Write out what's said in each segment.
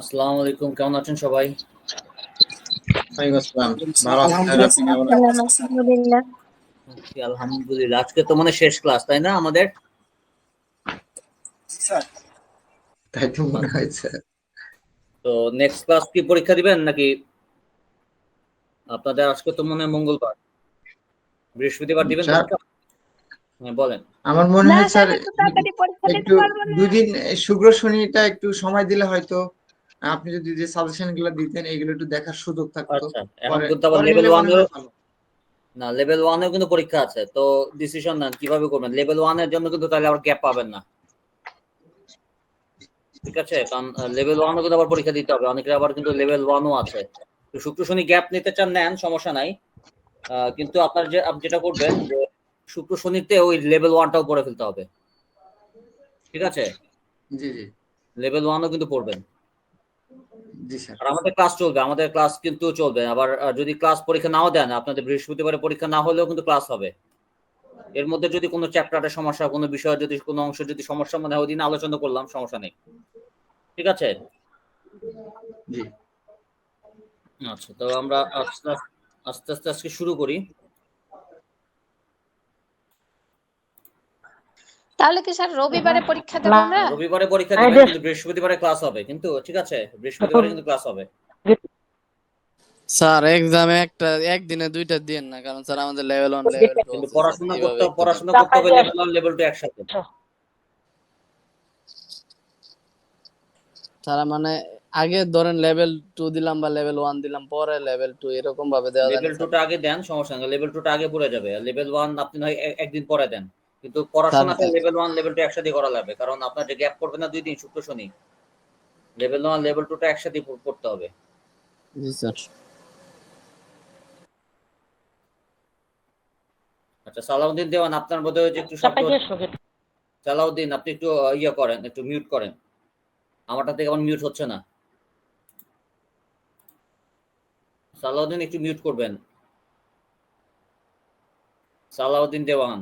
আসসালামু আলাইকুম, কেমন আছেন সবাই? ওয়ালাইকুম আসসালাম। ভালো আছি স্যার, আপনি কেমন আছেন? আলহামদুলিল্লাহ। জি, আলহামদুলিল্লাহ। আজকে তো মানে শেষ ক্লাস, তাই না আমাদের? তাই তো মনে হয়েছে। তো নেক্সট ক্লাস কি পরীক্ষা দিবেন নাকি? আপনাদের আজকে তো মনে হয় মঙ্গলবার, বৃহস্পতিবার দিবেন স্যার, পরীক্ষা? হ্যাঁ, বলেন। আমার মনে না হয় স্যার, স্যার এত তাড়াতাড়ি পরীক্ষা দিতে একটু পারবো না। দুদিন শুক্র শনিটা একটু সময় দিলে হয়তো আপনি যদি যে সাজেশন গুলো দিতেন এগুলো একটু দেখার সুযোগ থাকতো। আচ্ছা, এখন পরে কিন্তু আবার পরে লেভেল নিলে মনে ওয়ানেও, হয় ভালো। না লেভেল ওয়ানেও কিন্তু পরীক্ষা আছে, তো ডিসিশন নেন কিভাবে করবেন। লেভেল ওয়ানের জন্য কিন্তু তাহলে আবার গ্যাপ পাবেন না, ঠিক আছে? কারণ লেভেল ওয়ানও কিন্তু আবার পরীক্ষা দিতে হবে, অনেকের আবার কিন্তু লেভেল ওয়ানও আছে। তো শুক্র শনি গ্যাপ নিতে চান নেন, সমস্যা নাই। কিন্তু আপনার যে আপনি যেটা করবেন যে শুক্র শনিতে ওই লেভেল ওয়ানটাও পড়ে ফেলতে হবে, ঠিক আছে? জি জি লেভেল ওয়ানও কিন্তু পড়বেন। জি স্যার। আর আমাদের ক্লাস চলবে, আমাদের ক্লাস কিন্তু চলবে। আবার যদি ক্লাস পরীক্ষা নাও দেন, আপনাদের বৃহস্পতিবারে পরীক্ষা না হলেও কিন্তু ক্লাস হবে। এর মধ্যে যদি কোনো চ্যাপ্টারের সমস্যা, কোনো বিষয় যদি কোনো অংশ যদি সমস্যা মনে হয়, ওই দিন আলোচনা করলাম, সমস্যা নেই, ঠিক আছে? জি আচ্ছা, তো আমরা আস্তে আস্তে আস্তে আজকে শুরু করি। তাহলে কি স্যার রবিবারে পরীক্ষা দেবো আমরা? রবিবারে পরীক্ষা দিবেন, কিন্তু বৃহস্পতিবারে ক্লাস হবে কিন্তু, ঠিক আছে? বৃহস্পতিবারে কিন্তু ক্লাস হবে। স্যার এক্সামে একটা একদিনে দুইটা দিন না, কারণ স্যার আমাদের লেভেল 1 লেভেল 2 কিন্তু আছে স্যার, এইভাবে একটু দিন। পড়াশোনা করতে হবে লেভেল ওয়ান লেভেল টু একসাথে। স্যার মানে আগে ধরেন লেভেল 2 দিলাম বা লেভেল 1 দিলাম, পরে লেভেল 2 এরকম ভাবে দেওয়া যায় না লেভেল স্যার? টুটা আগে দেন, সমস্যা নেই, লেভেল টুটা আগে পড়ে যাবে, আর লেভেল ওয়ান আপনি নয় একদিন পরে দেন। কিন্তু স্যার পড়াশোনাটা লেভেল ওয়ান লেভেল টু একসাথে করা লাগবে, কারণ আপনার যে গ্যাপ পড়বে না 2 দিন, শুক্র শনি, লেভেল ওয়ান লেভেল টুটা একসাথে পড়তে হবে। জি স্যার। আচ্ছা, সালাউদ্দিন দেওয়ান, আপনার বোধ হয় যে একটু শব্দ। সালাউদ্দিন, আপনি একটু ইয়ে করেন, একটু মিউট করেন, আমারটা থেকে আমার মিউট হচ্ছে না। সালাউদ্দিন একটু মিউট করবেন। সালাউদ্দিন দেওয়ান,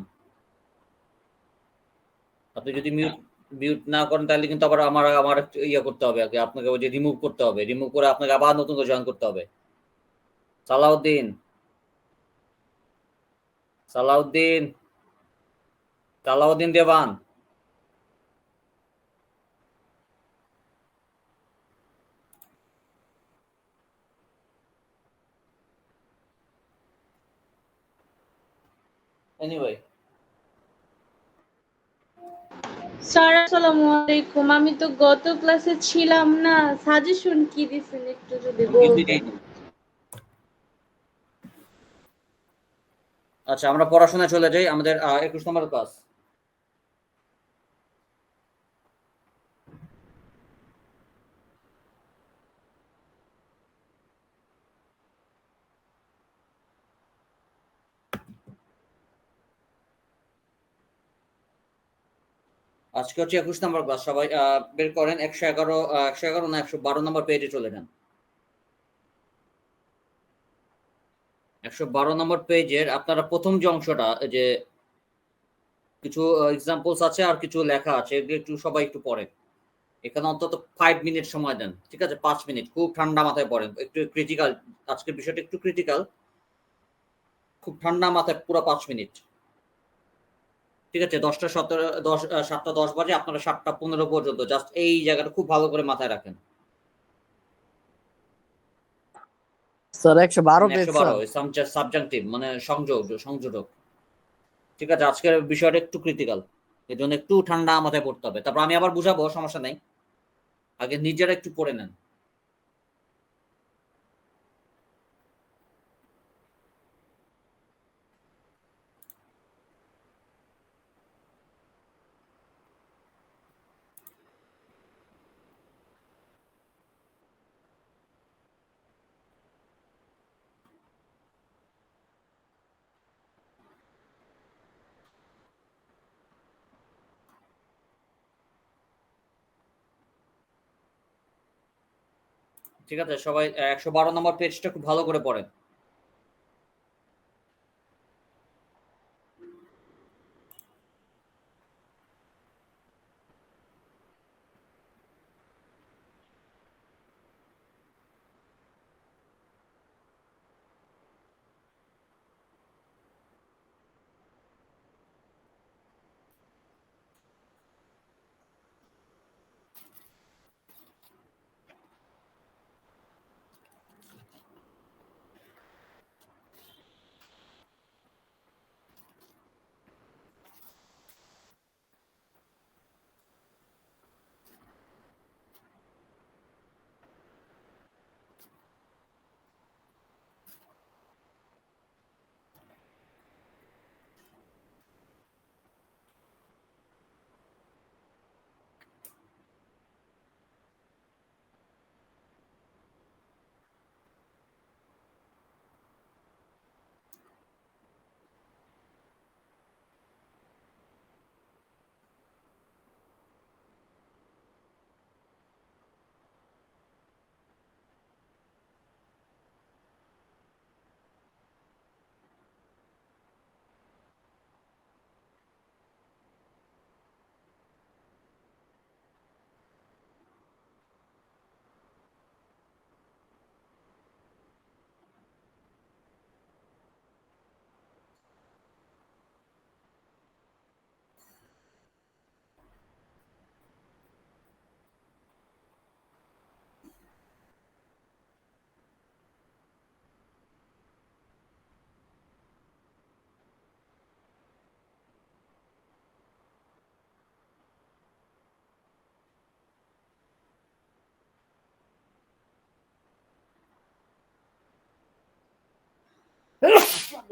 আপনি যদি মিউট মিউট না করেন তাহলে কিন্তু আবার আমার আমার একটু ইয়ে করতে হবে, আপনাকে ওই যে রিমুভ করতে হবে, রিমুভ করে আপনাকে আবার নতুন করে জয়েন করতে হবে। সালাউদ্দিন, সালাউদ্দিন, সালাউদ্দিন দেওয়ান। এনিওয়ে, স্যার আসসালামু আলাইকুম। আমি তো গত ক্লাসে ছিলাম না, সাজেশন কি দিছেন একটু যদি কিছুই বলতেন। নেই। আচ্ছা, আমরা পড়াশোনায় চলে যাই, আমাদের 21 নম্বর ক্লাস। আজকে হচ্ছে 21 নম্বর ক্লাস, সবাই বের করেন 111, 111 না 112 নম্বর পেজে চলে যান। 112 নম্বর পেজের আপনারা প্রথম যে অংশটা, যে কিছু এক্সাম্পলস আছে আর কিছু লেখা আছে, এগুলো একটু সবাই একটু পড়েন। এখানে অন্তত 5 মিনিট সময় দেন, ঠিক আছে? 5 মিনিট, খুব ঠান্ডা মাথায় পড়েন, একটু ক্রিটিক্যাল, আজকের বিষয়টা একটু ক্রিটিক্যাল, খুব ঠান্ডা মাথায় পুরো 5 মিনিট, ঠিক আছে? 10টা 17, 7টা 10 বাজে, আপনারা 7টা 15 পর্যন্ত জাস্ট এই জায়গাটা খুব ভালো করে মাথায় রাখেন। Sir 112 page 112 sir. সাবজাংটিভ, মানে সংযোজক, ঠিক আছে? আজকের বিষয়টা একটু ক্রিটিক্যাল, এর জন্য একটু ঠান্ডা মাথায় পড়তে হবে। তারপর আমি আবার বুঝাবো, সমস্যা নাই, আগে নিজেরা একটু পড়ে নেন। ঠিক আছে, সবাই 112 নম্বর পেজটা খুব ভালো করে পড়েন।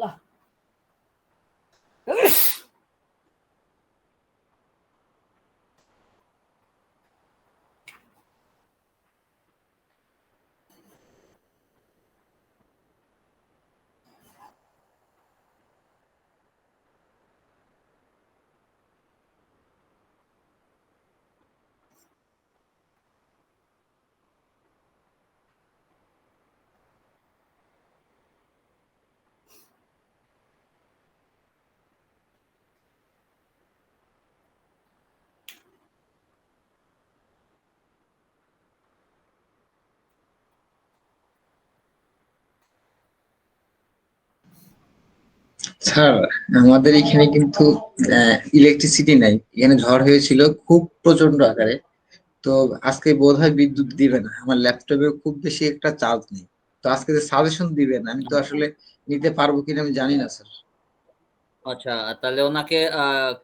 আল্লাহ। স্যার, আমাদের এখানে কিন্তু ইলেকট্রিসিটি নাই, এখানে ঝড় হয়েছিল খুব প্রচন্ড আকারে। তো আজকে বোধহয় বিদ্যুৎ দিবে না, আমার ল্যাপটপে খুব বেশি একটা চার্জ নেই। তো আজকে যে সাজেশন দিবেন আমি তো আসলে নিতে পারবো কিনা আমি জানি না স্যার। আচ্ছা, তাহলে ওনাকে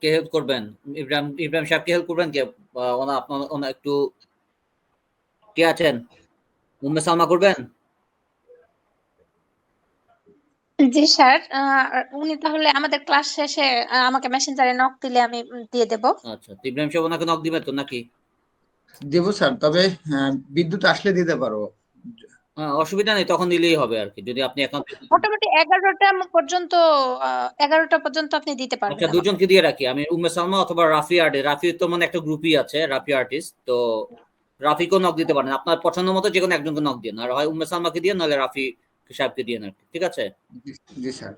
কে হেল্প করবেন? ইব্রাহিম ইব্রাহিম সাহেবকে হেল্প করবেন কে? ওনা আপনার ওনা একটু কে আছেন? উম্মে সালমা করবেন? জি স্যার, উনি তাহলে আমাদের ক্লাস শেষে আমাকে মেসেঞ্জারে নক দিলে আমি দিয়ে দেব। আচ্ছা, তো ইব্রাহিম সাহেব ওনাকে নক দিবেন তো নাকি? দেবো স্যার, তবে বিদ্যুৎ আসলে দিতে পারবো। অসুবিধা নেই, তখন দিলেই হবে আর কি, যদি আপনি এখন। মোটামুটি 11টা পর্যন্ত আপনি দিতে পারবেন আচ্ছা, আমাকে। দুজনকে দিয়ে রাখি আমি, উম্মে সালমা অথবা রাফি আর্টিস্ট। রাফি তো মানে একটা গ্রুপই আছে, রাফি আর্টিস্ট। তো রাফিকেও নক দিতে পারেন, আপনার পছন্দ মতো যে কোনো একজনকে নক দিয়ে, আর হয় উম্মে সালমাকে দিয়ে, নাহলে রাফি সাহেবকে দিয়ে আর কি। ঠিক আছে, জি জি স্যার।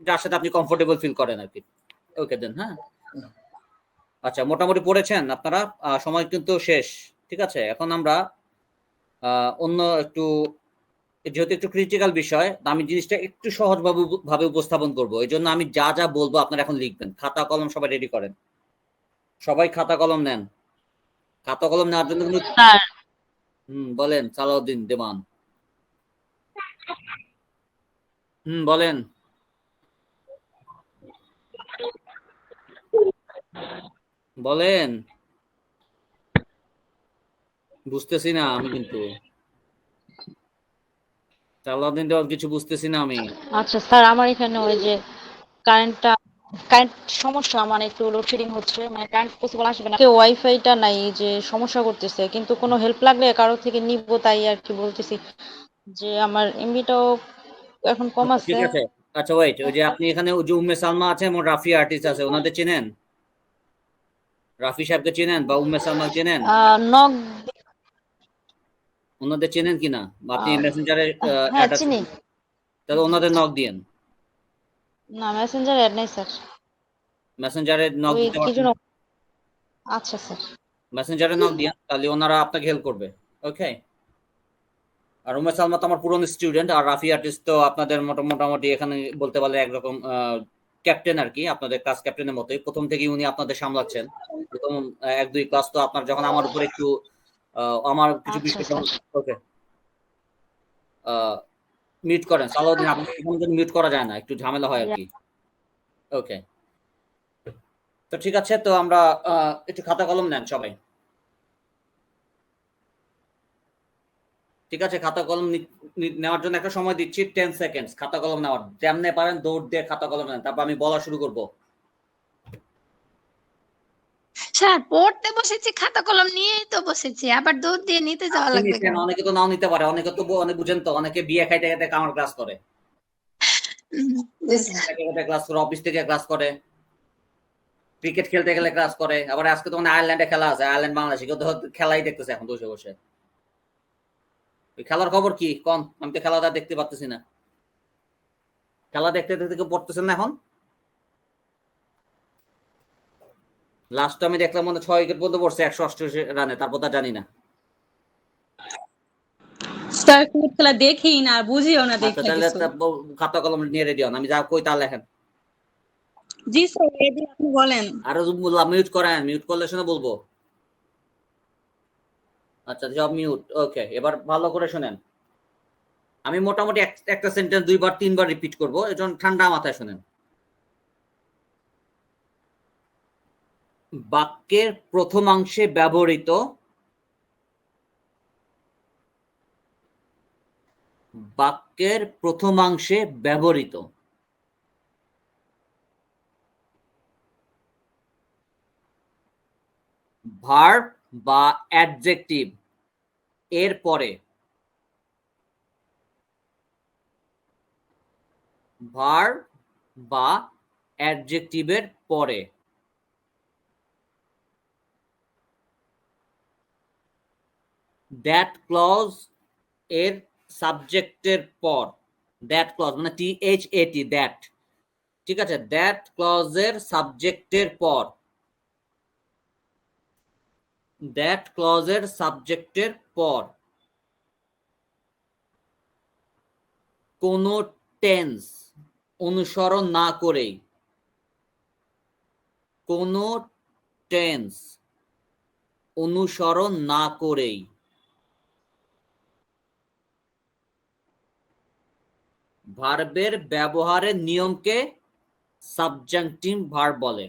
যার সাথে আপনি কমফোর্টেবল ফিল করেন আর কি। ওকে দেন, হ্যাঁ। আচ্ছা, মোটামুটি পড়েছেন আপনারা? সময় কিন্তু শেষ। ঠিক আছে, এখন আমরা অন্য একটু, যেহেতু একটু ক্রিটিক্যাল বিষয়, আমি জিনিসটা একটু সহজ ভাবে উপস্থাপন করব। এই জন্য আমি যা যা বলবো আপনারা এখন লিখবেন। খাতা কলম সবাই রেডি করেন, সবাই খাতা কলম নেন। খাতা কলম নেওয়ার জন্য কিন্তু স্যার, বলেন সালাউদ্দিন দেমান। বলেন। বলেন, বুঝতেছি না আমি কিন্তু। সালাউদ্দিন দেওয়ার কিছু বুঝতেছি না আমি। আচ্ছা স্যার, আমার এখানে ওই যে কারেন্টটা কারেন্ট সমস্যা, মানে একটু লোডশেডিং হচ্ছে, মানে কারেন্ট পসিবল আসবে না, ওয়াইফাইটা নাই, যে সমস্যা করতেছে, কিন্তু কোনো হেল্প লাগলে কারো থেকে নিব, তাই আর কি বলতেছি যে আমার এমবিটাও এখন কম আচ্ছা, আছে। ঠিক আছে। আচ্ছা, ওয়েট, ওই যে আপনি এখানে ওই যে উম্মে সালমা আছে এবং রাফি আর্টিস্ট আছে, ওনাদের চেনেন? রাফি সাহেবকে চেনেন বা উম্মে সালমা চেনেন? নক, ওনাদের চেনেন কিনা, বা আপনি মেসেঞ্জারে হ্যাঁ অ্যাড আছেন চিনি। কি? তাহলে ওনাদের নক দিয়েন। না, মেসেঞ্জার অ্যাড নাই স্যার। মেসেঞ্জারে নক ওই দিতে কি পারবেন? জন্য? আচ্ছা স্যার। মেসেঞ্জারে নক দিয়েন, তাহলে ওনারা আপনাকে হেল্প করবে। ওকে। আর উম্মে সালমা তো আমার পুরনো স্টুডেন্ট, আর রাফি আর্টিস্ট তো আপনাদের মোটামুটি এখানে বলতে পারলে একরকম ক্যাপ্টেন আর কি, আপনাদের ক্লাস ক্যাপ্টেনের মতোই। প্রথম থেকেই উনি আপনাদের সামলাচ্ছেন। প্রথম 1-2 ক্লাস তো আপনার যখন আমার উপর একটু আমার কিছু আচ্ছা বিষয়। স্যার। ওকে, মিউট করেন সালাউদ্দিন, আপনি এখানে মিউট করা যায় না, একটু ঝামেলা হয় আর কি। ওকে, তো ঠিক আছে, তো আমরা একটু খাতা কলম নেন সবাই। ঠিক আছে, খাতা কলম নেওয়ার জন্য একটা সময় দিচ্ছি, 10 সেকেন্ডস খাতা কলম নেওয়ার। যেমনে পারেন দৌড় দিয়ে খাতা কলম নেন, তারপর আমি বলা শুরু করব। স্যার, পড়তে বসেছি, খাতা কলম নিয়েই তো বসেছি, আবার দৌড় দিয়ে নিতে যাওয়া আপনি লাগবে নিচ্ছেন, কেন? অনেকে তো নাও নিতে পারে, অনেকে তো অনেক বুঝেন তো, অনেকে বিয়ে খাইতে খাইতে কামার ক্লাস করে, উম, জি স্যার। খাইতে খাইতে ক্লাস করে, অফিস থেকে ক্লাস করে, ক্রিকেট খেলতে গেলে ক্লাস করে। আবার আজকে তো মানে আয়ারল্যান্ডে খেলা আছে, আয়ারল্যান্ড বাংলাদেশে, কেউ তো খেলাই দেখতেছে এখন বসে বসে। ওই খেলার খবর কি কন? আমি তো খেলাটা দেখতে পাচ্তেছি না। খেলা দেখতে দেখতে কেউ পড়তেছেন না এখন? লাস্ট আমি দেখলাম মনে 6 উইকেট পর্যন্ত পড়ছে 188 রানে, তারপর তা জানি না। স্যার ক্রিকেট খেলা দেখি না, বুঝিও না আচ্ছা, দেখা তাহলে কিছু। খাতা কলম নিয়ে রেডি হন, আমি যা কই তা লেখেন। জি স্যার, রেডি, আপনি বলেন। আরো মিউট করেন, মিউট করলে শুনে বলবো। আচ্ছা, সব মিউট। ওকে, এবার ভালো করে শুনেন। আমি মোটামুটি একটা সেন্টেন্স 2-3 বার রিপিট করবো, এজন্য ঠান্ডা মাথায় শুনেন। বাক্যের প্রথমাংশে ব্যবহৃত বাক্যের প্রথমাংশে ব্যবহৃত ভার্ব বা অ্যাডজেক্টিভ এর পরে, ভার্ব বা অ্যাডজেক্টিভের পরে দ্যাট ক্লজ এর সাবজেক্টের পর, দ্যাট ক্লজ মানে THAT দ্যাট, ঠিক আছে, দ্যাট ক্লজের সাবজেক্টের পর, দ্যাট ক্লজের সাবজেক্টের পর কোনো টেন্স অনুসরণ না করেই, কোনো টেন্স অনুসরণ না করেই ভার্বের ব্যবহারের নিয়মকে সাবজাংটিভ ভার্ব বলে।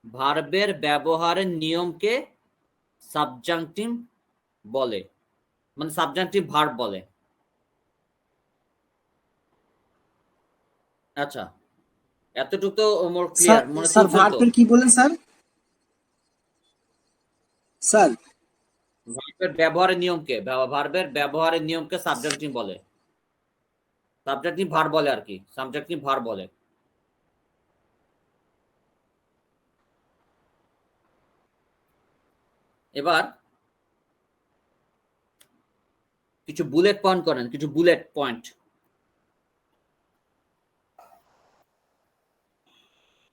ভার্বের ব্যবহারের নিয়মকে সাবজাংটিভ বলে, মানে সাবজাংটিভ ভার্ব বলে। আচ্ছা, এতটুকু তো মোর ক্লিয়ার, মনে স্যার তুলছেন তো? ভার্বের কি বলেন স্যার? স্যার ভার্বের ব্যবহারের নিয়মকে, ভার্বের ব্যবহারের নিয়মকে সাবজাংটিভ বলে, সাবজাংটিভ ভার্ব বলে আর কি, সাবজাংটিভ ভার্ব বলে। এবার কিছু বুলেট পয়েন্ট করেন, কিছু বুলেট পয়েন্ট,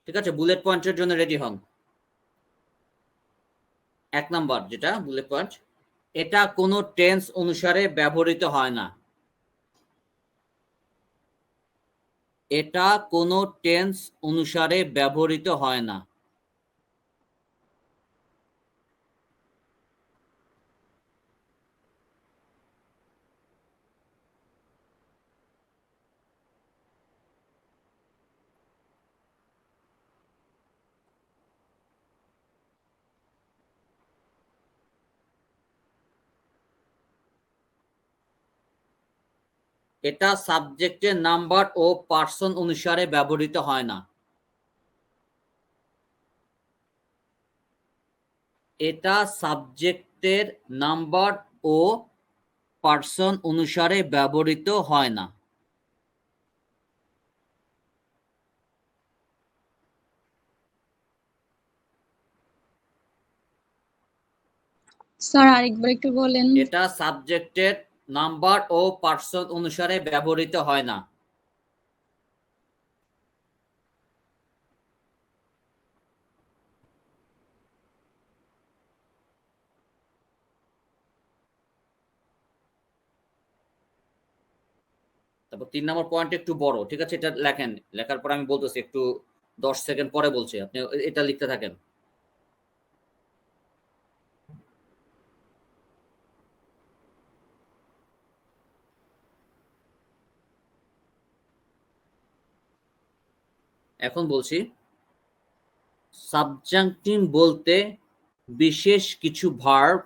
ঠিক আছে? বুলেট পয়েন্টের জন্য রেডি হন। 1 নাম্বার যেটা বুলেট পয়েন্ট, এটা কোনো টেন্স অনুসারে ব্যবহৃত হয় না। এটা কোনো টেন্স অনুসারে ব্যবহৃত হয় না। এটা সাবজেক্টের নাম্বার ও পার্সন অনুসারে ব্যবহৃত হয় না। এটা সাবজেক্টের নাম্বার ও পার্সন অনুসারে ব্যবহৃত হয় না। স্যার আরেকবার একটু বলেন। এটা সাবজেক্টের নাম্বার ও পার্সন অনুসারে ব্যবহৃত হয় না। তারপর 3 নম্বর পয়েন্ট একটু বড়, ঠিক আছে? এটা লেখেন, লেখার পর আমি বলতেছি, একটু 10 সেকেন্ড পরে বলছি, আপনি এটা লিখতে থাকেন। এখন বলছি, সাবজাংটিভ বলতে বিশেষ কিছু ভার্ব,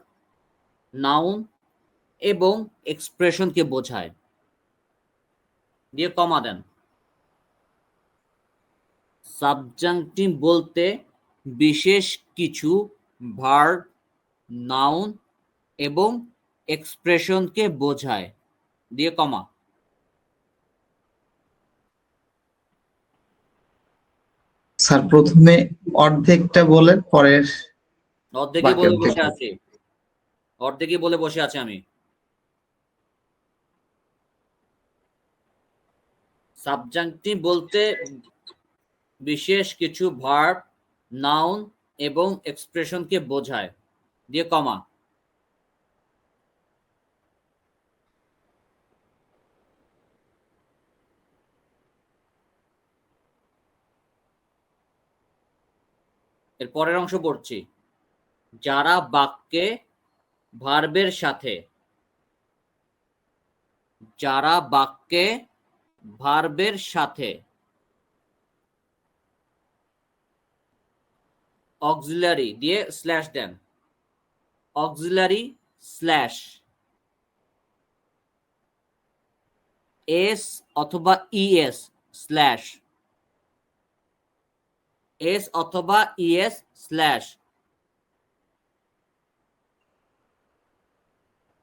নাউন এবং এক্সপ্রেশনকে বোঝায়। দিয়ে কমা দেন। সাবজাংটিভ বলতে বিশেষ কিছু ভার্ব, নাউন এবং এক্সপ্রেশনকে বোঝায়, দিয়ে কমা। স্যার প্রথমে অর্ধেকটা বলেন, পরের অর্ধেকই বাকি বলে অর্ধেক বসে আছি, অর্ধেকই বলে বসে আছি আমি। সাবজাংটিভ বলতে বিশেষ কিছু ভার্ব, নাউন এবং এক্সপ্রেশনকে বোঝায়, দিয়ে কমা। এর পরের অংশ পড়ছি, যারা বাক্যে ভার্বের সাথে, যারা বাক্যে ভার্বের সাথে অক্সিলারি দিয়ে স্ল্যাশ দেন, অক্সিলারি স্ল্যাশ এস অথবা ইএস স্ল্যাশ এস অথবা ES slash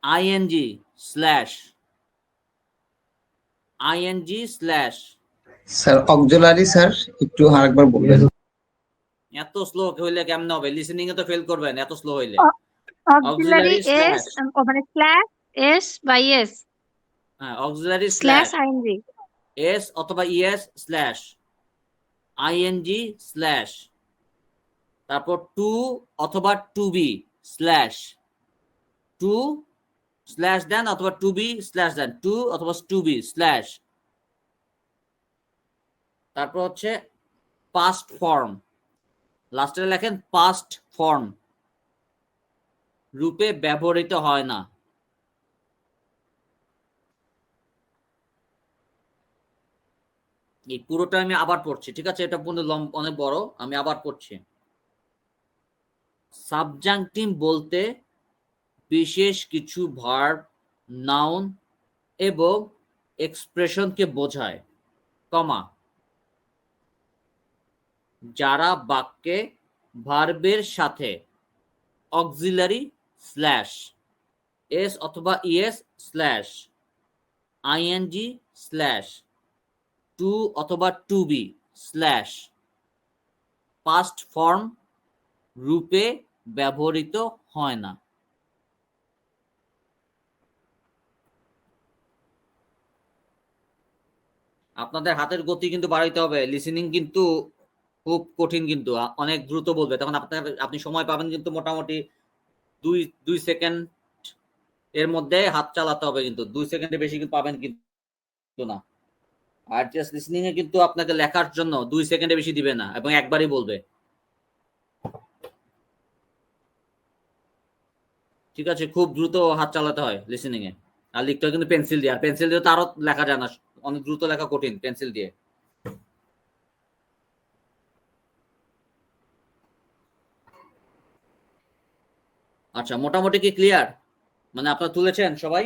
ING slash sir auxiliary sir একটু আরেকবার বলবেন। এত স্লো হইলে কেমন হবে? লিসেনিং এ তো ফেল করবেন এত স্লো হইলে। অক্সিলারি এস স্ল্যাশ মানে স্ল্যাশ এস বাই এস হ্যাঁ, auxiliary slash slash ING S অথবা ইএস স্ল্যাশ আইএনজি স্ল্যাশ তারপর টু অথবা to be slash to slash then অথবা to be slash then to অথবা টু বি স্ল্যাশ তারপর হচ্ছে past form লাস্টে লেখেন পাস্ট ফর্ম রূপে ব্যবহৃত হয় না। এই পুরোটা আমি আবার পড়ছি, ঠিক আছে? এটা অনেক বড়, আমি আবার পড়ছি। সাবজাংটিভ বলতে বিশেষ কিছু ভার্ব, নাউন এবং এক্সপ্রেশনকে বোঝায়, কমা যারা বাক্যে ভার্বের সাথে অক্সিলারি স্ল্যাশ এস অথবা ES slash ING slash to অথবা to be slash past form রূপে ব্যবহৃত হয় না। আপনাদের হাতের গতি কিন্তু বাড়াইতে হবে, লিসেনিং কিন্তু খুব কঠিন, কিন্তু অনেক দ্রুত বলবে, তখন আপনি সময় পাবেন কিন্তু মোটামুটি 2 সেকেন্ড এর মধ্যে হাত চালাতে হবে, কিন্তু 2 সেকেন্ডের বেশি কিন্তু পাবেন কিন্তু না। আর জাস্ট লিসেনিং এ কিন্তু আপনাকে লেখার জন্য 2 সেকেন্ডের বেশি দিবে না এবং একবারই বলবে, ঠিক আছে? খুব দ্রুত হাত চালাতে হয় লিসেনিং এ, আর লিখতে হয় কিন্তু পেন্সিল দিয়ে, আর পেন্সিল দিয়ে তো আরো লেখা যায় না, অনেক দ্রুত লেখা কঠিন পেন্সিল দিয়ে। আচ্ছা, মোটামুটি কি ক্লিয়ার? মানে আপনারা তুলেছেন সবাই?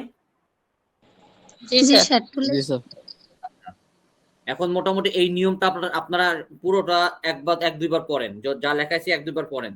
জি স্যার জি স্যার। এখন মোটামুটি এই নিয়মটা আপনারা পুরোটা এক দুইবার পড়েন, যা লেখাইছি এক দুইবার পড়েন।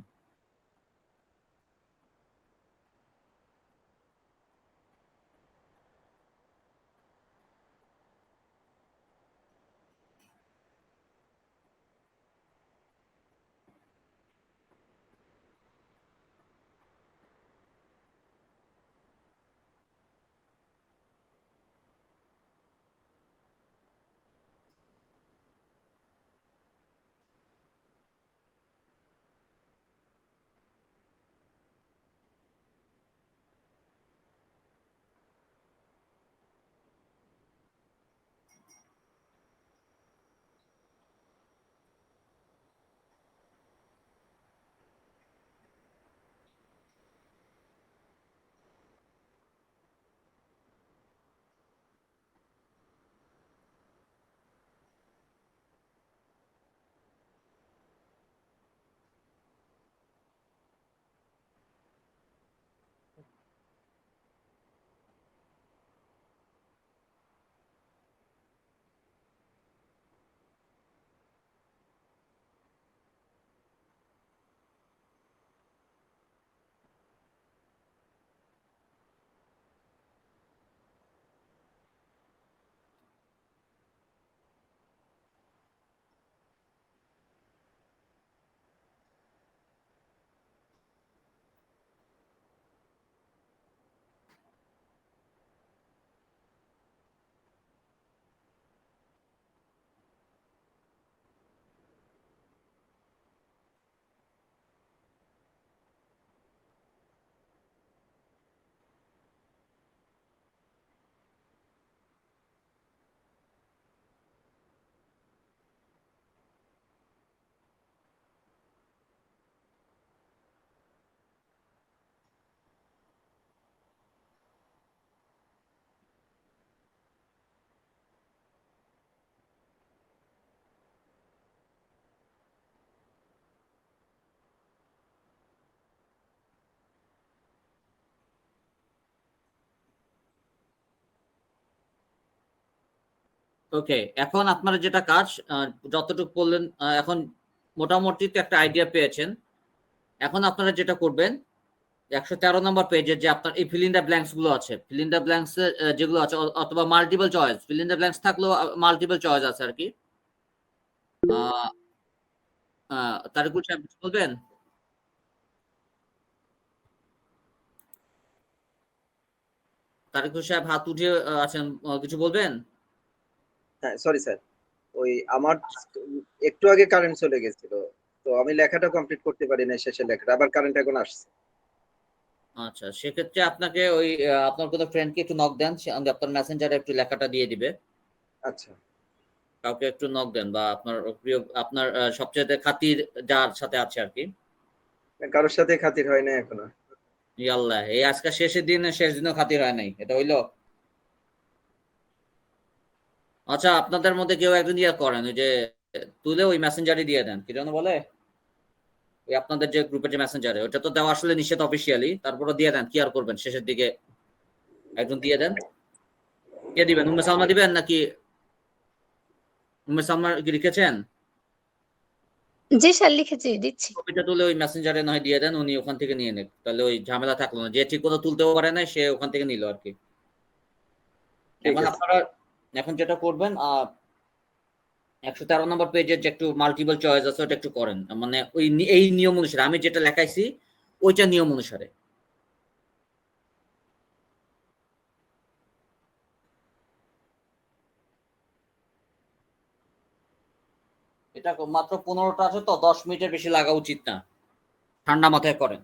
ওকে, এখন আপনারা যেটা কাজ যতটুকু বললেন, এখন মোটামুটি তো একটা আইডিয়া পেয়েছেন। এখন আপনারা যেটা করবেন, 113 নম্বর পেজে যে আপনার এই ফিল ইন দ্য ব্ল্যাঙ্কস গুলো আছে, ফিল ইন দ্য ব্ল্যাঙ্কস যেগুলো আছে অথবা multiple choice, fill in the blanks থাকলেও মাল্টিপল চয়েস আছে আর কি। তারিকুল সাহেব কিছু বলবেন? তারিকুল সাহেব হাত উঠিয়ে আছেন, কিছু বলবেন? হ্যাঁ, সরি স্যার, ওই আমার একটু আগে কারেন্ট চলে গেছিল, তো আমি লেখাটা কমপ্লিট করতে পারি না, শেষের লেখাটা আবার কারেন্ট এখন আসছে। আচ্ছা, সেক্ষেত্রে আপনাকে ওই আপনার কোনো ফ্রেন্ডকে একটু নক দেন, সে আপনার মেসেঞ্জারে একটু লেখাটা দিয়ে দিবে। আচ্ছা, কাউকে একটু নক দেন, বা আপনার প্রিয়, আপনার সবচেয়ে খাতির যার সাথে আছে আর কি। কারোর সাথে খাতির হয় না এখনো। ইয়াল্লাহ, এই আজকে শেষের দিন, শেষ দিনও খাতির হয় নাই, এটা হইলো? আচ্ছা, আপনাদের মধ্যে কেউ একজন ইয়ে করেন, ওই যে তুলে ওই মেসেঞ্জারে দিয়ে দেন, কি যেন বলে, ওই আপনাদের যে গ্রুপের যে মেসেঞ্জারে, ওটা তো দেওয়া আসলে নিষেধ অফিসিয়ালি, তারপরে দিয়ে দেন, কি আর করবেন, শেষের দিকে একজন দিয়ে দেন। কে দিবেন, উম্মে সালমা দিবেন নাকি? উম্মে সালমা কি লিখেছেন? জি স্যার, লিখেছি, দিচ্ছি। কপিটা তুলে ওই মেসেঞ্জারে নয় দিয়ে দেন, উনি ওখান থেকে নিয়ে নেন, তাহলে ওই ঝামেলা থাকলো না, যে ঠিক মতো তুলতেও পারে না সে ওখান থেকে নিল আর কি। ঠিক এখন আছে। আপনারা এখন যেটা করবেন, 113 নম্বর পেজের যে একটু মাল্টিপল চয়েস আছে ওটা একটু করেন, মানে ওই এই নিয়ম অনুসারে আমি যেটা লেখাইছি ওইটা নিয়ম অনুসারে। এটা মাত্র 15টা আছে তো, 10 মিনিটের বেশি লাগা উচিত না, ঠান্ডা মাথায় করেন।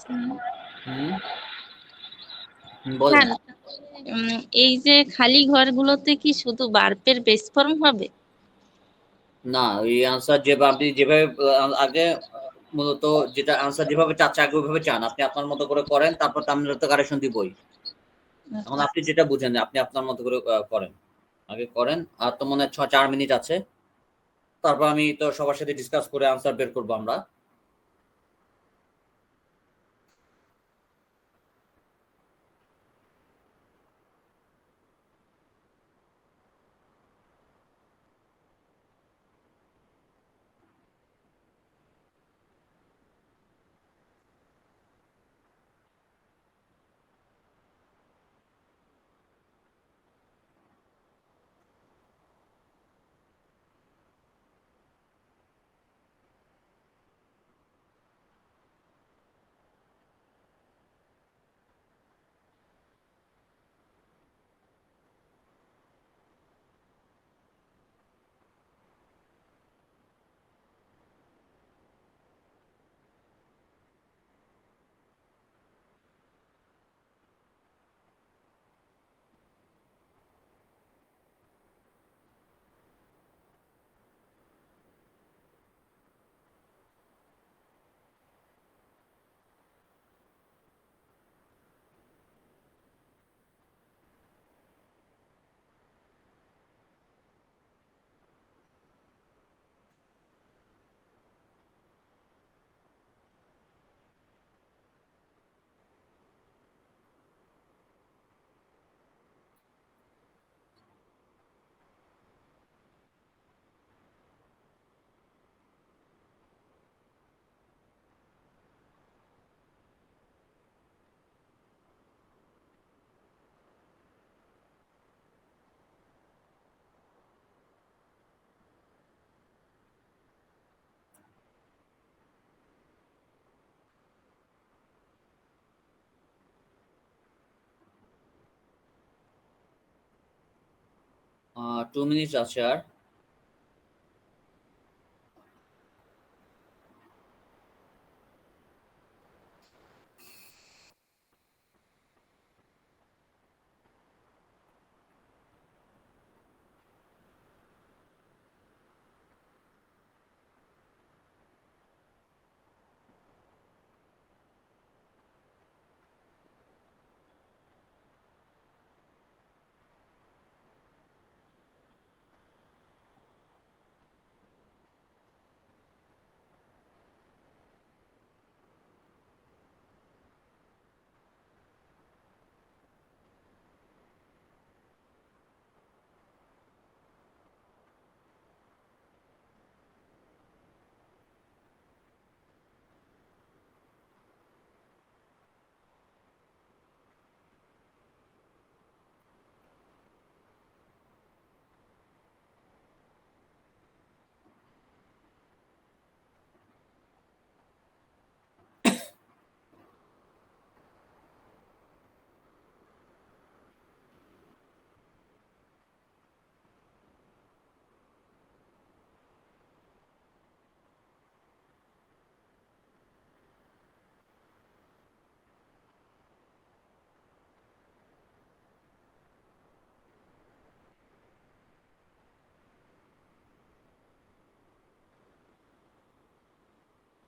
হুম, হুম বলেন। স্যার এই যে খালি ঘরগুলোতে কি শুধু ভার্বের বেস ফর্ম হবে? না, ওই আনসার আপনি যেভাবে আগে মূলত যেটা আনসার যেভাবে চাচ্ছে আগে ওইভাবে চান। আপনি আপনার মতো করে করেন, তারপর তো আমরা তো কারেকশন দিবই। এখন আপনি যেটা বুঝেন আপনি আপনার মতো করে করেন। আগে করেন। আর তো মনে হয় 4 মিনিট আছে। তারপর আমি তো সবার সাথে ডিসকাস করে আনসার বের করব আমরা। 2 মিনিট আছে আর।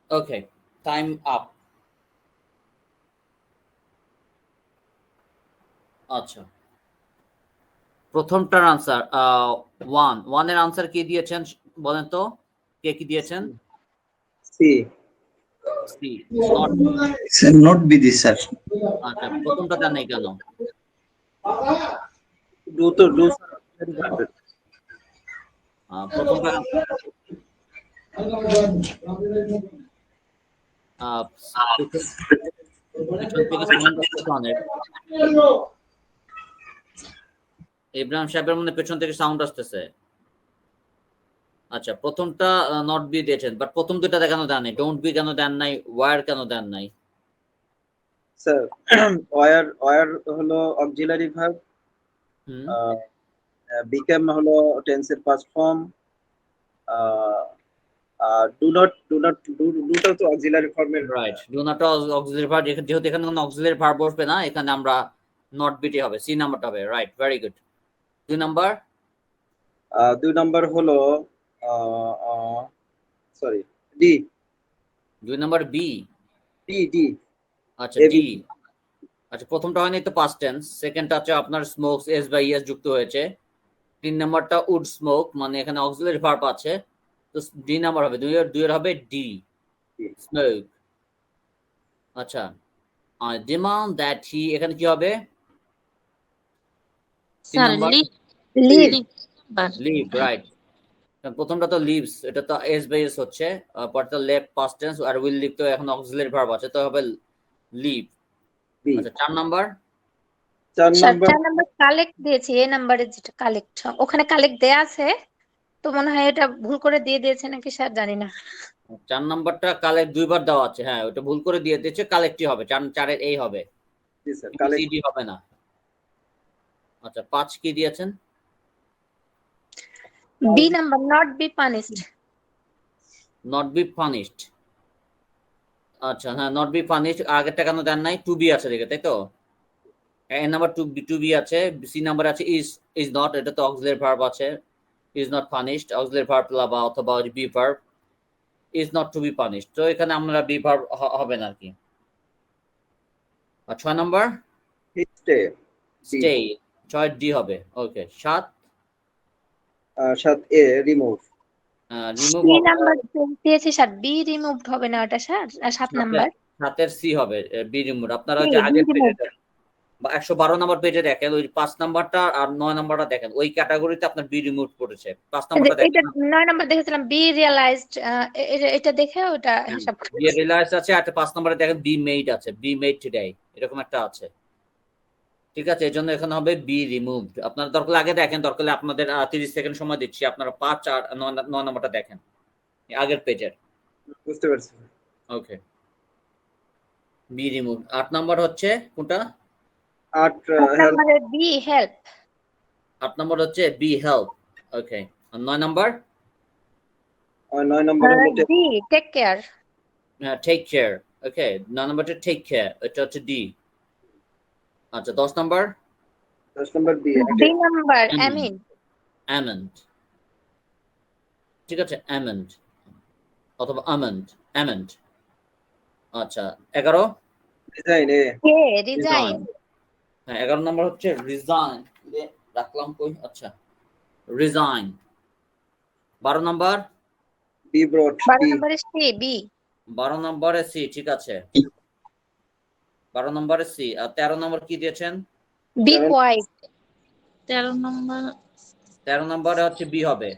ওকে, টাইম আপ। আচ্ছা, প্রথমটার আনসার 1 এর আনসার কে দিয়েছেন বলেন তো? কে কি দিয়েছেন? C C, not. Sir note বিধি স্যার। আচ্ছা, প্রথমটা দেন নাই কেন? ডু তো ডু প্রথমটা পেছন থেকে সাউন্ড আসতেছে অনেক। ইব্রাহিম সাহেবের মনে পেছন থেকে সাউন্ড আসতেছে। আচ্ছা, প্রথমটা নট বি দিয়েছেন, বাট প্রথম দুইটা দেখানো দেন নাই। ডোন্ট বি কেন দেন নাই? ওয়ার কেন দেন নাই? স্যার ওয়ার ওয়ার হলো অক্সিলারি ভার্ব, হুম, বিকেম হলো টেন্সের পাস্ট ফর্ম, ডুটাও তো অক্সিলারি ফর্মের। Right, do not auxiliary verb, যেহেতু এখানে কোনো অক্সিলারি ভার্ব বসবে না, এখানে আমরা নট বিটি হবে, সি নাম্বারটা হবে। Right, very good. 2 number, 2 number হলো sorry D 2 number B. D D আচ্ছা, AB ডি। আচ্ছা, প্রথমটা হয়নি তো পাস্ট টেন্স, সেকেন্ডটা হচ্ছে আপনার স্মোকস, এস বাই এস যুক্ত হয়েছে। 3 নাম্বারটা উড স্মোক, মানে এখানে অক্সিলারি ভার্ব আছে, তো ডি নাম্বার হবে, দুইয়ের হবে ডি, স্মোক। আচ্ছা, ডিমান্ড দ্যাট হি, এখানে কি হবে? 3 sir number leave leave. Number leave, right. প্রথমটা তো লিভস, এটা তো এস বাই এস হচ্ছে, পরটা লেফট পাস্ট টেন্স, আর উইল লিভ তো এখন অক্সিলারি ভার্ব আছে, তো হবে লিভ। বি। আচ্ছা, 4 number, 4 sir number 4 number collect দিয়েছি, এই নাম্বারে যেটা কালেক্ট, ওখানে কালেক্ট দেয়া আছে, তো মনে হয় এটা ভুল করে দিয়ে দিয়েছে নাকি স্যার, জানি না। 4 নাম্বারটা কালেক্ট দুইবার দেওয়া আছে, হ্যাঁ ওটা ভুল করে দিয়ে দিয়েছে, কালেক্টই হবে, 4-এর এই হবে, জি স্যার কালেক্ট সিডি হবে না। আচ্ছা, 5 কি দিয়েছেন? B number, not be punished. Not be punished. আচ্ছা, হ্যাঁ, নট বি পানিশড, আগেরটা কেন দেন নাই? টু বি আছে দেখে, তাই তো? এ নাম্বার টু বি আছে, সি নাম্বার আছে ইজ নট, এটা তো অক্সিলারি ভার্ব আছে, is not punished, auxiliary verb বা অথবা be verb, is not to be punished, তো এখানে আমরা বি ভার্ব হবে না আর কি। আর 6 নাম্বার স্টে স্টে, 6 ডি হবে। Okay, 7 A remove remove B number দিয়েছি স্যার, বি রিমুভড হবে না ওটা স্যার, 7 নাম্বার। 7-এর সি হবে, বি রিমুভ। আপনারা সি, যে আগের বি পেজে removed। বা 112 নম্বর পেজে দেখেন, ওই 5 নাম্বারটা আর 9 নাম্বারটা দেখেন, ওই ক্যাটাগরিতে আপনার বি রিমুভ করেছে। 5 নাম্বারটা এটা দেখেন, 9 নাম্বার দেখেছিলাম, বি রিয়ালাইজড, এটা দেখে ওটা হিসাব বি করেছি। রিয়েলাইজ আছে, আর 5 নাম্বারে দেখেন বি মেড আছে, বি মেড টুডে, এরকম একটা আছে। ঠিক আছে, এর জন্য এখানে হবে বি রিমুভড। আপনারা দরকার আগে দেখেন, দরকার হলে আপনাদের 30 সেকেন্ড সময় দিচ্ছি, আপনারা 5 আর 9 নাম্বারটা দেখেন আগের পেজের। বুঝতে পারছি। ওকে, বি রিমুভ। 8 নাম্বার হচ্ছে কোনটা? 8 নাম্বারে বি হেল্প। 8 নাম্বার হচ্ছে বি হেল্প। ওকে, আর 9 নাম্বার 9 নাম্বার হলো D take care. Take care. Okay, 9 নাম্বারটা টেক কেয়ার, এটা হচ্ছে ডি। আচ্ছা, 10 number 10 number B B number amen. Amend, ঠিক আছে, অ্যামেন্ড অথবা আমন্ড, অ্যামেন্ড। আচ্ছা, 11 ডিজাইন এ কে রিজাইন। হ্যাঁ, 11 নাম্বার হচ্ছে রিজাইন, রাখলাম কই? আচ্ছা, রিজাইন। 12 নাম্বার বি ব্রট 12 বি নম্বরে সি বি। 12 নম্বরে সি, ঠিক আছে, 12 নম্বরে সি। আর 13 নম্বর কি দিয়েছেন? B quite. 13 নম্বর 13 নম্বরে হচ্ছে বি হবে।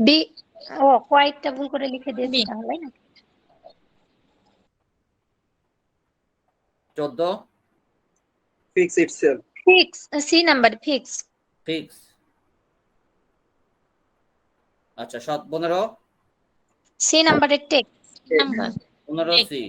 বি, ও কোয়াইটটা ভুল করে লিখে দিয়েছি বি। তাহলে না। 14 fix itself fix, C number fix. Fix. আচ্ছা, 15 সি নাম্বারে take. Number 15 C.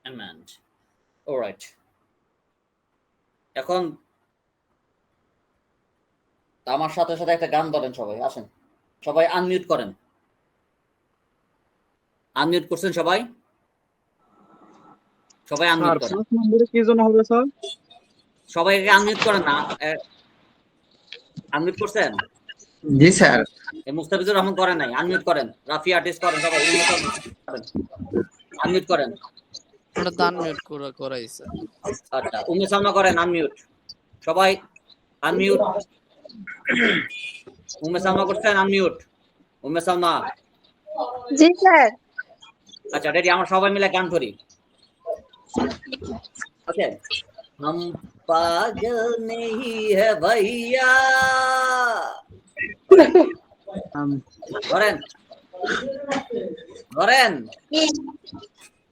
amend. Alright. এখন আমার সাথে সাথে একটা গান ধরেন সবাই, আসেন সবাই আনমিউট করেন। আনমিউট করছেন সবাই? সবাই আনমিউট করেন। কি জন্য হবে স্যার? সবাইকে আনমিউট করেন না। আনমিউট করছেন? জি স্যার। মুস্তাফিজুর রহমান করেন নাই, আনমিউট করেন। রাফি আর্টিস্ট করেন, সবাই আনমিউট করেন। ওটা তো আনমিউট করাইছে। আচ্ছা, উম্মে সালমা করেন আনমিউট। সবাই আনমিউট। উম্মে সালমা করছেন আনমিউট। উম্মে সালমা। জি স্যার। আচ্ছা, রেডি, আমরা সবাই মিলে গান ধরি। ওকে, हम पागल नहीं है भैया। ধরেন ধরেন।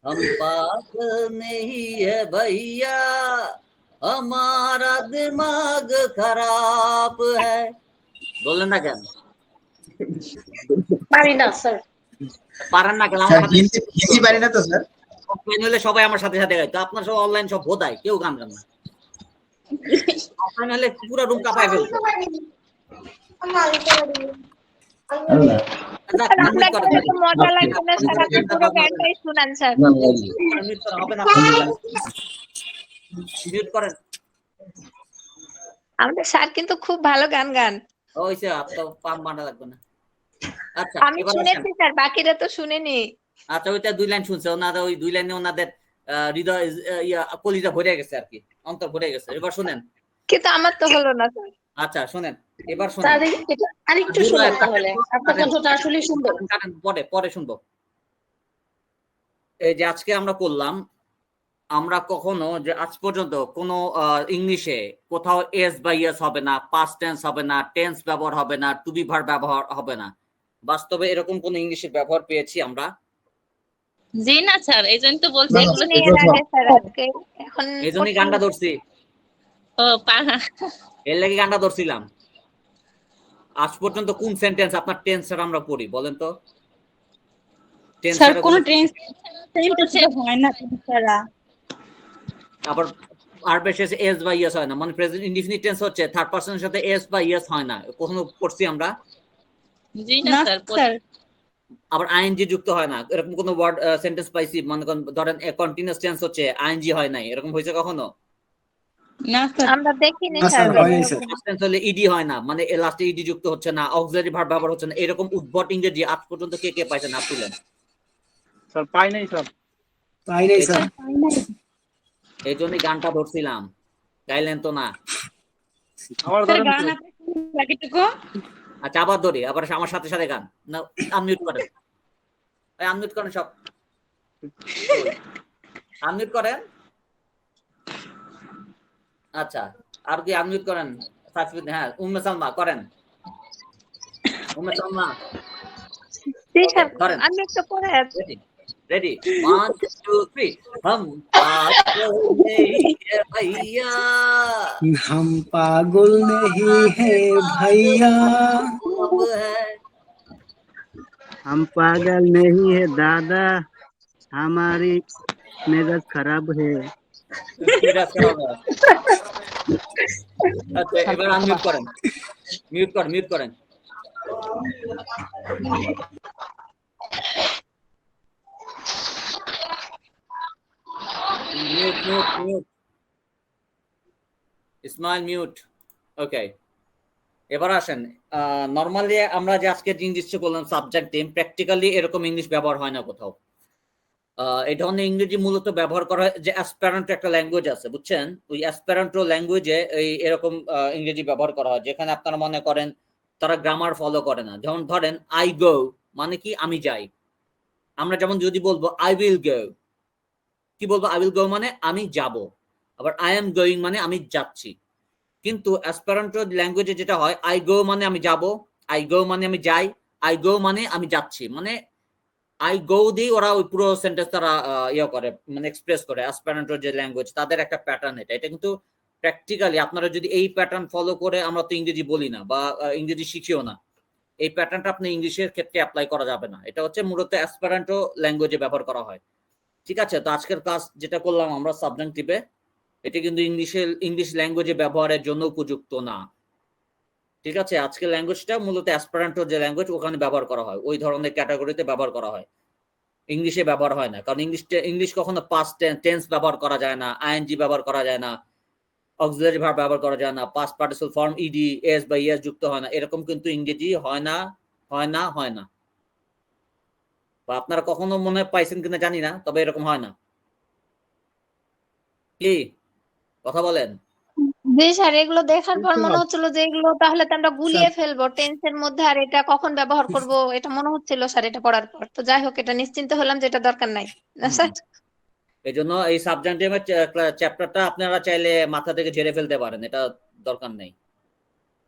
हम पागल नहीं है भैया, हमारा दिमाग खराब है। বললেন না কেন? পারি না স্যার। পারেন না কেন? স্যার হিন্দি পারি না তো স্যার। অফলাইন হলে সবাই আমার সাথে সাথে গাইতো, আপনার সব অনলাইন সব বোধায়, কেউ গান গান না। অফলাইন হলে পুরো রুম কাঁপায় ফেলতো। আল্লাহ। যাক, স্যার unmute আপনাকে করেন, হয়তো মজা লাগবে না স্যার, আপনি পুরো গানটাই শুনান স্যার। unmute করা হবে না, মিউট করেন। আমাদের স্যার কিন্তু খুব ভালো গান গান। ওইসে আপনার পাম বানা লাগবে না। আচ্ছা, আমি এবার আসেন। শুনেছি স্যার, বাকিরা তো শুনেনি। আচ্ছা, ওইটা 2 লাইন শুনছে, ওনারা ওই 2 লাইনে ওনাদের হৃদয় কলিজা ভরে গেছে আর কি, অন্তর ভরে গেছে। এবার শুনেন। কিন্তু আমার তো হলো না স্যার। আচ্ছা শুনেন, এবার শুনেন। স্যার এটা আরেকটু শুনুন তাহলে, আপনার কণ্ঠটা আসলে সুন্দর। পরে শুনবো। এই যে আজকে আমরা করলাম, আমরা কখনো যে আজ পর্যন্ত কোনো ইংলিশে কোথাও এস বা ইয়েস হবে না, পাস্ট টেন্স হবে না, টেন্স ব্যবহার হবে না, টু বি ভার্ব ব্যবহার হবে না। বাস্তবে এরকম কোন ইংলিশের ব্যবহার পেয়েছি আমরা? জি না স্যার, এই জন্য তো বলছি না, এগুলো না, এর আগে স্যার আজকে এখন এই জন্যই গানটা ধরছি, ও এর লাগি গানটা ধরছিলাম। আজ পর্যন্ত কোন সেন্টেন্স আপনার টেন্স ছাড়া আমরা পড়ি বলেন তো? টেন্স স্যার ছাড়া কোন কোনো- টেন্স হয় না স্যার। আবার ভার্বের শেষে এস বা ইয়েস হয় না, মানে প্রেজেন্ট ইনডিফিনিট টেন্স হচ্ছে থার্ড পারসনের সাথে এস বা ইয়েস হয় না, কখনো পড়ছি আমরা? জি না স্যার, আবার আইএনজি যুক্ত হয় না, এরকম কোনো ওয়ার্ড সেন্টেন্স পাইছি? মনে করেন ধরেন কন্টিনিউয়াস টেন্স হচ্ছে আইএনজি হয় নাই, এরকম হয়েছে কখনো? না স্যার। আমরা দেখিনি না, স্যার। স্যার, হয়নি, স্যার। পাস্ট টেন্স হলে ইডি হয় না, মানে লাস্টে ইডি যুক্ত হচ্ছে না, অক্সিলারি ভার্ব ব্যবহার হচ্ছে না, এরকম উদ্ভট ইংরেজি আজ পর্যন্ত কে কে পাইছেন? না তুলেন। স্যার পাই নাই স্যার। এই জন্যই গানটা ধরছিলাম, গাইলেন তো না। আমার স্যার ধরেন গান আপনি বাকিটুকু। আচ্ছা আবার ধরি, আবার আমার সাথে সাথে গান না, আনমিউট করেন, আনমিউট করেন সব, আনমিউট করেন। আচ্ছা, আর কি আনমিউট করেন? হ্যাঁ, উম্মে সালমা করেন, উম্মে সালমা জি স্যার, ধরেন। আমি একটু পরে আছি। रेडी 1 2 3 हम पागल नहीं है भैया, हम पागल नहीं है भैया, अब है हम पागल नहीं है दादा, हमारी मेजाज खराब है। मेरा खराब है। अच्छा এবার আনমিউট করেন, মিউট করেন। Mute smile mute. ওকে, এবার আসেন। নরমালি আমরা যে আজকে ইংলিশে বললাম সাবজেক্ট টিম, প্র্যাকটিক্যালি এরকম ইংলিশ ব্যবহার হয় না কোথাও। এই ধরনের ইংরেজি মূলত ব্যবহার করা হয় যে অ্যাসপারেন্টো একটা ল্যাঙ্গুয়েজ আছে, বুঝছেন? ওই অ্যাসপারেন্টো ল্যাঙ্গুয়েজে এই এরকম ইংরেজি ব্যবহার করা হয়, যেখানে আপনারা মনে করেন তারা গ্রামার ফলো করে না। যেমন ধরেন আই গো মানে কি আমি যাই, আমরা যেমন যদি বলবো আই উইল গো, কি বলবো? আই উইল গো মানে আমি যাব। আবার আই এম গোয়িং মানে আমি যাচ্ছি। কিন্তু অ্যাসপারেন্টো ল্যাঙ্গুয়েজে যেটা হয়, আই গো মানে আমি যাব, আই গো মানে আমি যাই, আই গো মানে আমি যাচ্ছি, মানে আই গো দিয়ে ওরা ওই পুরো সেন্টেন্স তারা ইয়ে করে, মানে এক্সপ্রেস করে। অ্যাসপারেন্টো যে ল্যাঙ্গুয়েজ তাদের একটা প্যাটার্ন এটা কিন্তু প্র্যাকটিক্যালি আপনারা যদি এই প্যাটার্ন ফলো করে, আমরা তো ইংরেজি বলি না বা ইংরেজি শিখিও না, এই প্যাটার্নটা আপনি ইংলিশের ক্ষেত্রে অ্যাপ্লাই করা যাবে না। এটা হচ্ছে মূলত অ্যাসপারেন্টো ল্যাঙ্গুয়েজে ব্যবহার করা হয়। ঠিক আছে, তো আজকের ক্লাস যেটা করলাম আমরা সাবজেক্টিভে, এটা কিন্তু ইংলিশ ল্যাঙ্গুয়েজে ব্যবহারের জন্য উপযুক্ত না। ঠিক আছে, আজকের ল্যাঙ্গুয়েজটা মূলত অ্যাসপারেন্টো যে ল্যাঙ্গুয়েজ ওখানে ব্যবহার করা হয়, ওই ধরনের ক্যাটাগরিতে ব্যবহার করা হয়, ইংলিশে ব্যবহার হয় না। কারণ ইংলিশ কখনো পাস্ট টেন্স ব্যবহার করা যায় না, আইএনজি ব্যবহার করা যায় না, অক্সিলারি ভার্ব ব্যবহার করা যায় না, past participle form ED S বা ইএস যুক্ত হয় না, এরকম কিন্তু ইংরেজি হয় না। বা আপনারা কখনো মনে পাইছেন কিনা জানি না, তবে এরকম হয় না। কি কথা বলেন? জি স্যার, এগুলো দেখার পর মনে হচ্ছিল যে এগুলো তাহলে তো আমরা গুলিয়ে ফেলবো টেন্সের মধ্যে, আর এটা কখন ব্যবহার করব এটা মনে হচ্ছিল স্যার এটা পড়ার পর। তো যাই হোক, এটা নিশ্চিন্ত হলাম যে এটা দরকার নাই না স্যার। এই জন্য এই সাবজেক্টিভের চ্যাপ্টারটা আপনারা চাইলে মাথা থেকে ঝেড়ে ফেলতে পারেন, এটা দরকার নেই।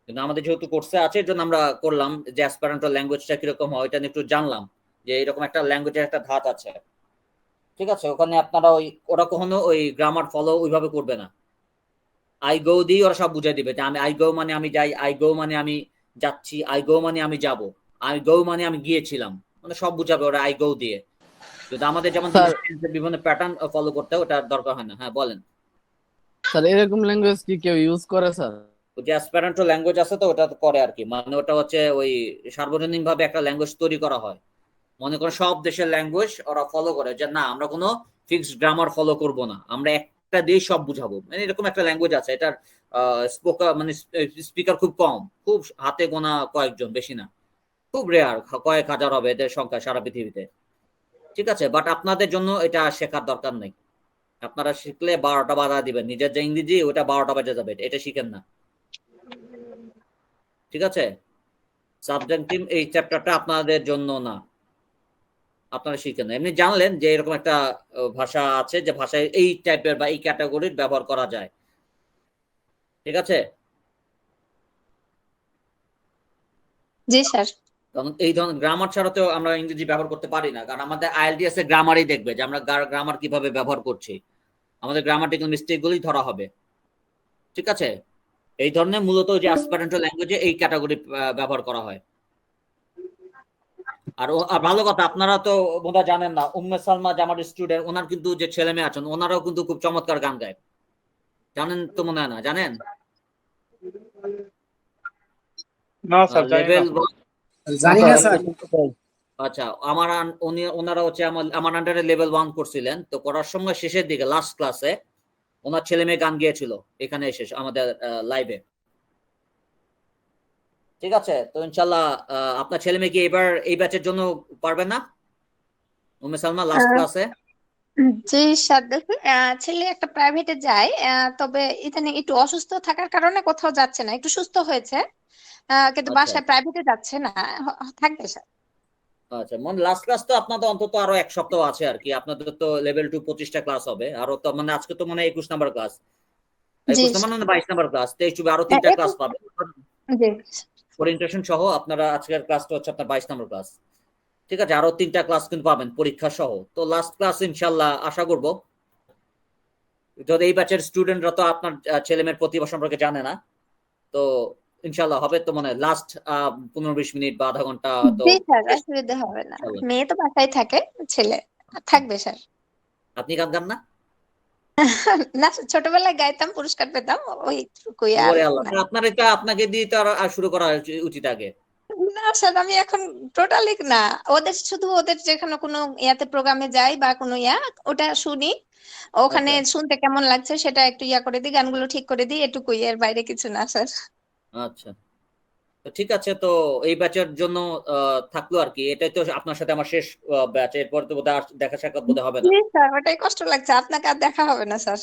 কিন্তু আমাদের যেহেতু কোর্সে আছে, এর জন্য আমরা করলাম যে অ্যাসপারেন্টো ল্যাঙ্গুয়েজটা কিরকম হয় এটা নিয়ে একটু জানলাম, যে এরকম একটা ল্যাঙ্গুয়েজের একটা ধাত আছে। ঠিক আছে, ওখানে আপনারা ওরা কখনো ওই গ্রামার ফলো ওইভাবে করবে না। আই গো দিয়ে ওরা সব বুঝাই দিবে যে আমি আই গো মানে আমি যাই, আই গো মানে আমি যাচ্ছি, আই গো মানে আমি যাব। আই গো মানে আমি গিয়েছিলাম, মানে সব বুঝাবে ওরা আই গো দিয়ে। যদি আমাদের যেমন স্যার বিভিন্ন প্যাটার্ন ফলো করতে হয়, ওটা দরকার হয় না। হ্যাঁ বলেন। স্যার এরকম ল্যাঙ্গুয়েজ কি কেউ ইউজ করে স্যার? যে অ্যাসপারেন্টো ল্যাঙ্গুয়েজ আছে তো ওটা তো করে আর কি, মানে ওটা হচ্ছে ওই সার্বজনীন ভাবে একটা ল্যাঙ্গুয়েজ তৈরি করা হয়। মনে করেন সব দেশের ল্যাঙ্গুয়েজ ওরা ফলো করে যে না আমরা কোনো ফিক্সড গ্রামার ফলো করব না, আমরা একটা দিয়ে সব বুঝাবো, মানে এরকম একটা ল্যাঙ্গুয়েজ আছে। এটার স্পোকার মানে স্পিকার খুব কম, খুব হাতে গোনা কয়েকজন, বেশি না, খুব রেয়ার, কয়েক হাজার হবে এদের সংখ্যা সারা পৃথিবীতে। ঠিক আছে, বাট আপনাদের জন্য এটা শেখার দরকার নেই। আপনারা শিখলে 12টা বাধা দিবেন, নিজের যে ইংরেজি ওটা 12টা বাজে যাবে, এটা শিখেন না। ঠিক আছে, সাবজেক্টিভ এই চ্যাপ্টারটা আপনাদের জন্য না, আপনারা শিখেন না। এমনি জানলেন যে এরকম একটা ভাষা আছে, যে ভাষায় এই টাইপের বা এই ক্যাটাগরির ব্যবহার করা যায়। ঠিক আছে, জি স্যার। কারণ এই ধরনের গ্রামার ছাড়া তো আমরা ইংরেজি ব্যবহার করতে পারি না, কারণ আমাদের আইএলটিএস এর গ্রামারই দেখবে যে আমরা গ্রামার কিভাবে ব্যবহার করছি, আমাদের গ্রামাটিক্যাল মিস্টেক গুলোই ধরা হবে। ঠিক আছে, এই ধরনের মূলত যে অ্যাসপারেন্টো ল্যাঙ্গুয়েজে এই ক্যাটাগরি ব্যবহার করা হয়। আর ভালো কথা, আপনারা তো বোধহয় জানেন না, উম্মে সালমা যে আমার স্টুডেন্ট, ওনার কিন্তু যে ছেলে মেয়ে আছেন ওনারাও কিন্তু খুব চমৎকার গান গায়, জানেন তো মনে হয় না? জানেন? না স্যার জানি লেভেল না। জানি না স্যার। আচ্ছা, ওনারা হচ্ছে আমার আন্ডারে লেভেল 1 করছিলেন, তো করার সময় শেষের দিকে লাস্ট ক্লাসে ওনার ছেলে মেয়ে গান গিয়েছিল এখানে এসে আমাদের লাইভে। ঠিক আছে, তো ইনশাল্লাহ আপনার ছেলে মেয়ে কি এবার এই ব্যাচের জন্য পারবেন না উম্মে সালমা লাস্ট ক্লাসে? জি স্যার, দেখুন ছেলে একটা প্রাইভেটে যায়, তবে ইদানিং একটু অসুস্থ থাকার কারণে কোথাও যাচ্ছে না, একটু সুস্থ হয়েছে, কিন্তু আচ্ছা বাসায় প্রাইভেটে যাচ্ছে না, থাকবে স্যার। আচ্ছা, মানে লাস্ট ক্লাস তো আপনাদের অন্তত আরো 1 সপ্তাহ আছে আর কি। আপনাদের তো লেভেল 2 25টা ক্লাস হবে, আরো তো মানে আজকে তো মানে 21 নাম্বার ক্লাস, জি 21 নাম্বার মানে 22 নাম্বার ক্লাস, 23 আরো 3টা ক্লাস পাবে জি ওরিয়েন্টেশন সহ। আপনারা আজকের ক্লাসটা হচ্ছে আপনার 22 নাম্বার ক্লাস। ঠিক আছে, আরো 3টা ক্লাস কিন্তু পাবেন পরীক্ষা সহ। তো লাস্ট ক্লাস ইনশাল্লাহ আশা করব, যদি এই ব্যাচের স্টুডেন্টরা তো আপনার ছেলে মেয়ের প্রতিভা সম্পর্কে জানে না, তো ইনশাল্লাহ হবে তো মানে লাস্ট 15-20 মিনিট বা আধা ঘন্টা তো। জি স্যার, অসুবিধা হবে না, মেয়ে তো বাসায় থাকে, ছেলে থাকবে স্যার। আপনি গান গান না? না, ছোটবেলায় গাইতাম, পুরস্কার পেতাম, ওইটুকুই আর ওরে আল্লাহ, না। আপনার এটা আপনাকে দিয়ে তো আর শুরু করা উচিত আগে। না স্যার, আমি এখন টোটালি না, ওদের যেখানে কোনো ইয়াতে প্রোগ্রামে যাই বা কোনো ওটা শুনি, ওখানে আচ্ছা শুনতে কেমন লাগছে সেটা একটু করে দিই, গানগুলো ঠিক করে দিই, এটুকুই, এর বাইরে কিছু না স্যার। আচ্ছা, তো ঠিক আছে, তো এই ব্যাচের জন্য থাকলো আর কি। এটাই তো আপনার সাথে আমার শেষ ব্যাচ, এরপর তো বোধহয় আর দেখা সাক্ষাৎ বোধহয় হবে না। জি স্যার, ওটাই কষ্ট লাগছে, আপনাকে আর দেখা হবে না স্যার।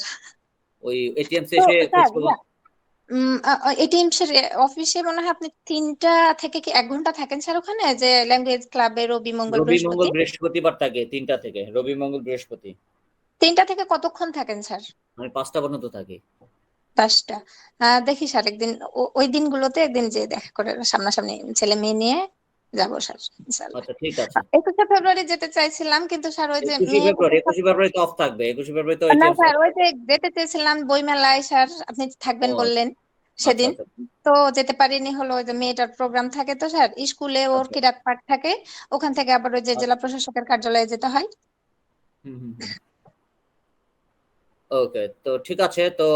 ওই এটিএম তো শেষে স্যার খোঁজ খবর। এটিএম অফিসে মনে হয় আপনি 3টা থেকে কি 1 ঘন্টা থাকেন স্যার ওখানে, যে ল্যাঙ্গুয়েজ ক্লাবে রবি মঙ্গল রবি মঙ্গল বৃহস্পতি? বৃহস্পতিবার থাকে 3টা থেকে, রবি মঙ্গল বৃহস্পতি। 3টা থেকে কতক্ষণ থাকেন স্যার? আমি 5টা পর্যন্ত থাকি। 5টা। দেখি স্যার, একদিন ওই দিনগুলোতে একদিন যে দেখা করে সামনাসামনি ছেলে মেয়ে নিয়ে যাবো স্যার ইনশাআল্লাহ। আচ্ছা ঠিক আছে, 21শে ফেব্রুয়ারি যেতে চাইছিলাম, কিন্তু স্যার ওই যে 21শে মেয়ে ফেব্রুয়ারি 21শে ফেব্রুয়ারি তো অফ থাকবে, 21শে ফেব্রুয়ারি তো না এটিএম। স্যার, ওই যে যেতে চেয়েছিলাম বইমেলায় স্যার, আপনি থাকবেন বললেন আচ্ছা সেদিন, আচ্ছা তো যেতে পারিনি। হলো ওই যে মেয়েটার প্রোগ্রাম থাকে তো স্যার, স্কুলে ওর আচ্ছা। কিরাত পাঠ থাকে, ওখান থেকে আবার ওই যে জেলা প্রশাসকের কার্যালয়ে যেতে হয়। ওকে, তো ঠিক আছে, তো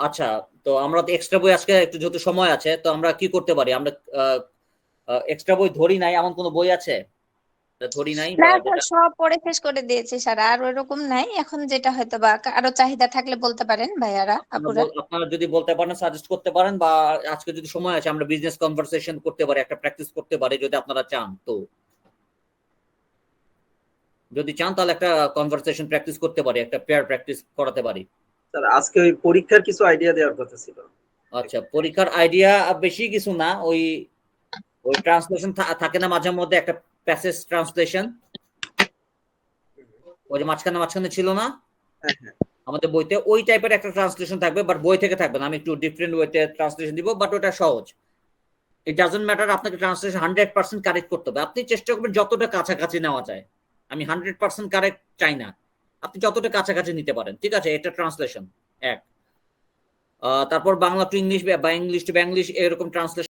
আচ্ছা, তো আমরা তো এক্সট্রা বই আজকে একটু যেহেতু সময় আছে, তো আমরা কি করতে পারি? আমরা এক্সট্রা বই ধরি নাই এমন কোনো বই আছে? ধরি নাই না বা স্যার, সব পড়ে শেষ করে দিয়েছি স্যার, আর ওইরকম নাই এখন, যেটা হয়তো বা আরো চাহিদা থাকলে বলতে পারেন ভাইয়ারা আপুরা। আপনারা যদি বলতে পারেন, সাজেস্ট করতে পারেন, বা আজকে যদি সময় আছে আমরা বিজনেস কনভারসেশন করতে পারি, একটা প্র্যাকটিস করতে পারি যদি আপনারা চান। তো যদি চান তাহলে একটা কনভারসেশন প্র্যাকটিস করতে পারি, একটা পেয়ার প্র্যাকটিস করাতে পারি। স্যার আজকে ওই পরীক্ষার কিছু আইডিয়া দেওয়ার কথা ছিল। আচ্ছা, পরীক্ষার আইডিয়া বেশি কিছু না, ওই ট্রান্সলেশন থাকে না মাঝে মধ্যে, একটা প্যাসেজ ট্রান্সলেশন, ওই যে মাঝখানে ছিল না আমাদের বইতে, ওই টাইপের একটা ট্রান্সলেশন থাকবে, বাট বই থেকে থাকবে না, আমি একটু ডিফারেন্ট ওয়েতে ট্রান্সলেশন দিব, বাট ওটা সহজ। ইট ডাজন্ট ম্যাটার আপনাকে ট্রান্সলেশন 100% কারেক্ট করতে হবে, আপনি চেষ্টা করবেন যতটা কাছাকাছি নেওয়া যায়। আমি 100% কারেক্ট চাই না, আপনি যতটা কাছাকাছি নিতে পারেন। ঠিক আছে, এটা ট্রান্সলেশন এক। তারপর বাংলা টু ইংলিশ বা ইংলিশ টু বাংলিশ এরকম ট্রান্সলেশন